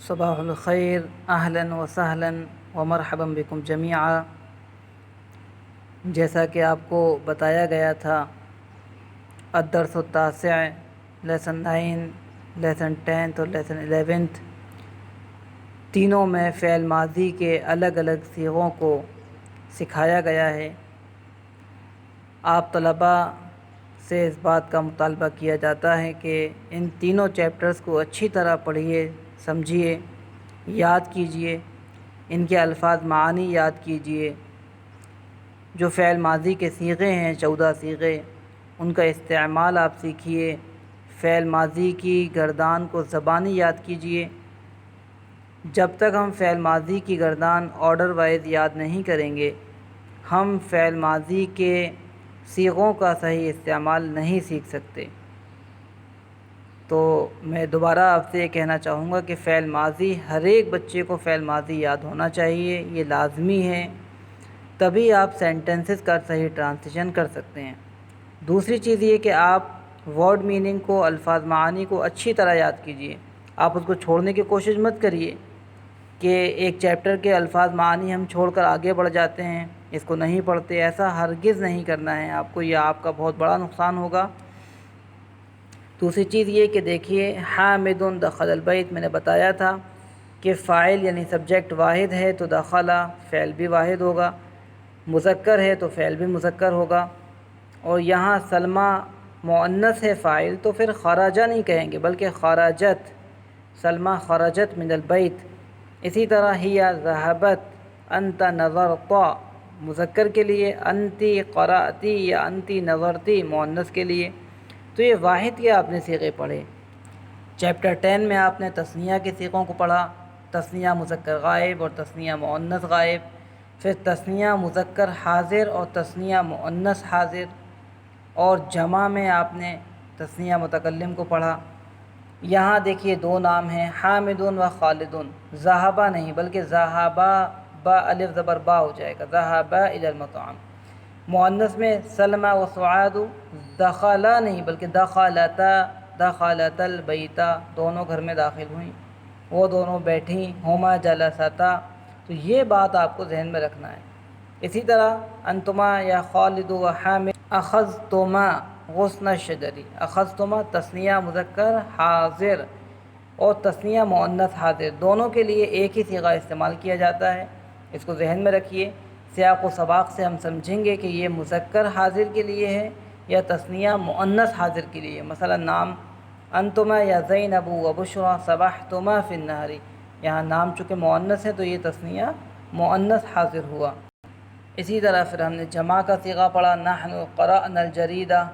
صباح الخیر، اہلاً و سہلاً و مرحبا بکم جمیعا۔ جیسا کہ آپ کو بتایا گیا تھا، الدرس التاسع، لیسن 9، لیسن 10 اور لیسن 11 تینوں میں فعل ماضی کے الگ الگ صیغوں کو سکھایا گیا ہے۔ آپ طلباء سے اس بات کا مطالبہ کیا جاتا ہے کہ ان تینوں چیپٹرز کو اچھی طرح پڑھیے، سمجھیے، یاد کیجئے، ان کے الفاظ معانی یاد کیجئے۔ جو فعل ماضی کے صیغے ہیں 14 صیغے، ان کا استعمال آپ سیکھیے۔ فعل ماضی کی گردان کو زبانی یاد کیجئے۔ جب تک ہم فعل ماضی کی گردان آرڈر وائز یاد نہیں کریں گے، ہم فعل ماضی کے صیغوں کا صحیح استعمال نہیں سیکھ سکتے۔ تو میں دوبارہ آپ سے یہ کہنا چاہوں گا کہ فعل ماضی ہر ایک بچے کو فعل ماضی یاد ہونا چاہیے، یہ لازمی ہے، تبھی آپ سینٹنسز کا صحیح ٹرانسلیشن کر سکتے ہیں۔ دوسری چیز یہ کہ آپ ورڈ میننگ کو، الفاظ معانی کو اچھی طرح یاد کیجئے۔ آپ اس کو چھوڑنے کی کوشش مت کریے کہ ایک چیپٹر کے الفاظ معانی ہم چھوڑ کر آگے بڑھ جاتے ہیں، اس کو نہیں پڑھتے۔ ایسا ہرگز نہیں کرنا ہے آپ کو، یہ آپ کا بہت بڑا نقصان ہوگا۔ دوسری چیز یہ کہ دیکھیے، حامد دخل البیت، میں نے بتایا تھا کہ فاعل یعنی سبجیکٹ واحد ہے تو دخل فعل بھی واحد ہوگا، مذکر ہے تو فعل بھی مذکر ہوگا، اور یہاں سلمہ مؤنث ہے فاعل تو پھر خرج نہیں کہیں گے بلکہ خرجت، سلمہ خرجت من البیت۔ اسی طرح ہی ذہبت، انت نظرت مذکر کے لیے، انتی قرأتی یا انتی نظرتی مؤنث کے لیے۔ تو یہ واحد کے آپ نے صیغے پڑھے۔ چیپٹر 10 میں آپ نے تثنیہ کے صیغوں کو پڑھا، تثنیہ مذکر غائب اور تثنیہ مؤنث غائب، پھر تثنیہ مذکر حاضر اور تثنیہ مؤنث حاضر، اور جمع میں آپ نے تثنیہ متکلم کو پڑھا۔ یہاں دیکھیے دو نام ہیں، حامد و خالد، ذہبا نہیں بلکہ ذہبا، با الف زبر با ہو جائے گا، ذہبا الی المطعم۔ مؤنث میں سلمہ و سعاد، دخلا نہیں بلکہ دخلتا، دخلت البیتا، دونوں گھر میں داخل ہوئیں، وہ دونوں بیٹھیں، ہما جلستا۔ تو یہ بات آپ کو ذہن میں رکھنا ہے۔ اسی طرح انتما یا خالد و حامد، اخذتما غصن الشجری، اخذتما تثنیہ مذکر حاضر اور تثنیہ مؤنث حاضر، دونوں کے لیے ایک ہی صیغہ استعمال کیا جاتا ہے، اس کو ذہن میں رکھیے۔ سیاق و سباق سے ہم سمجھیں گے کہ یہ مذکر حاضر کے لیے ہے یا تثنیہ مؤنث حاضر کے لیے۔ مثلا نام انتما یا زینب و بشرا صبحتما فی النہر، یہاں نام چونکہ مؤنث ہے تو یہ تثنیہ مؤنث حاضر ہوا۔ اسی طرح پھر ہم نے جمع کا صیغہ پڑھا، نحن قرأنا الجریدہ،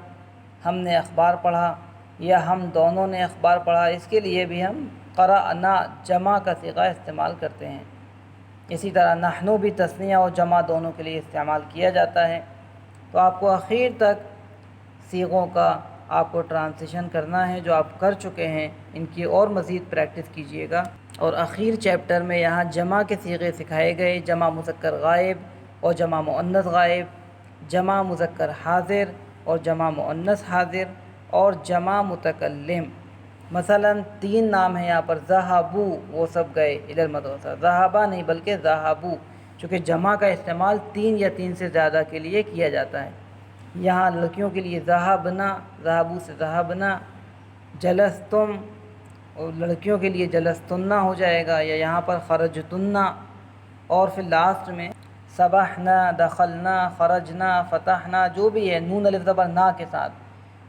ہم نے اخبار پڑھا یا ہم دونوں نے اخبار پڑھا، اس کے لیے بھی ہم قرأنا جمع کا صیغہ استعمال کرتے ہیں۔ اسی طرح نحن بھی تثنیہ اور جمع دونوں کے لیے استعمال کیا جاتا ہے۔ تو آپ کو اخیر تک صیغوں کا آپ کو ٹرانسلیشن کرنا ہے، جو آپ کر چکے ہیں ان کی اور مزید پریکٹس کیجئے گا۔ اور اخیر چیپٹر میں یہاں جمع کے صیغے سکھائے گئے، جمع مذکر غائب اور جمع مؤنث غائب، جمع مذکر حاضر اور جمع مؤنث حاضر، اور جمع متکلم۔ مثلا 3 نام ہیں یہاں پر، ذہبو، وہ سب گئے الی المدرسہ، ذہبا نہیں بلکہ ذہبو، چونکہ جمع کا استعمال 3 یا 3 سے زیادہ کے لیے کیا جاتا ہے۔ یہاں لڑکیوں کے لیے ذہبنا، ذہبو سے ذہبنا، جلستم، اور لڑکیوں کے لیے جلستنا ہو جائے گا، یا یہاں پر خرجتنا، اور پھر لاسٹ میں سبحنا، دخلنا، خرجنا، فتحنا، جو بھی ہے نون الف زبر نا کے ساتھ،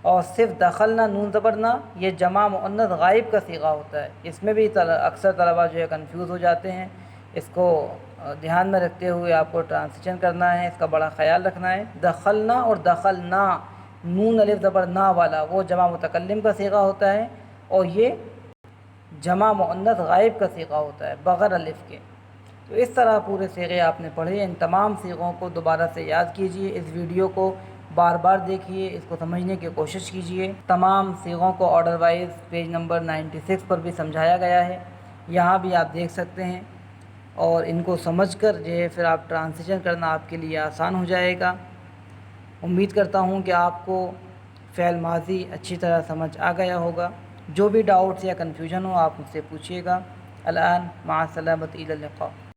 اور صرف دخلنا نون زبر نا، یہ جمع مؤنث غائب کا صیغہ ہوتا ہے۔ اس میں بھی اکثر طلبہ جو ہے کنفیوز ہو جاتے ہیں، اس کو دھیان میں رکھتے ہوئے آپ کو ٹرانسلیشن کرنا ہے، اس کا بڑا خیال رکھنا ہے۔ دخلنا اور دخلنا، نون الف زبر نا والا وہ جمع متکلم کا صیغہ ہوتا ہے، اور یہ جمع مؤنث غائب کا صیغہ ہوتا ہے بغیر الف کے۔ تو اس طرح پورے صیغے آپ نے پڑھے، ان تمام صیغوں کو دوبارہ سے یاد کیجئے، اس ویڈیو کو بار بار دیکھیے، اس کو سمجھنے کی کوشش کیجئے۔ تمام صیغوں کو آرڈر وائز پیج نمبر 96 پر بھی سمجھایا گیا ہے، یہاں بھی آپ دیکھ سکتے ہیں، اور ان کو سمجھ کر جو ہے پھر آپ ٹرانسلیشن کرنا آپ کے لیے آسان ہو جائے گا۔ امید کرتا ہوں کہ آپ کو فعل ماضی اچھی طرح سمجھ آ گیا ہوگا۔ جو بھی ڈاؤٹس یا کنفیوژن ہو آپ مجھ سے پوچھیے گا۔ الآن مع السلامة إلى اللقاء.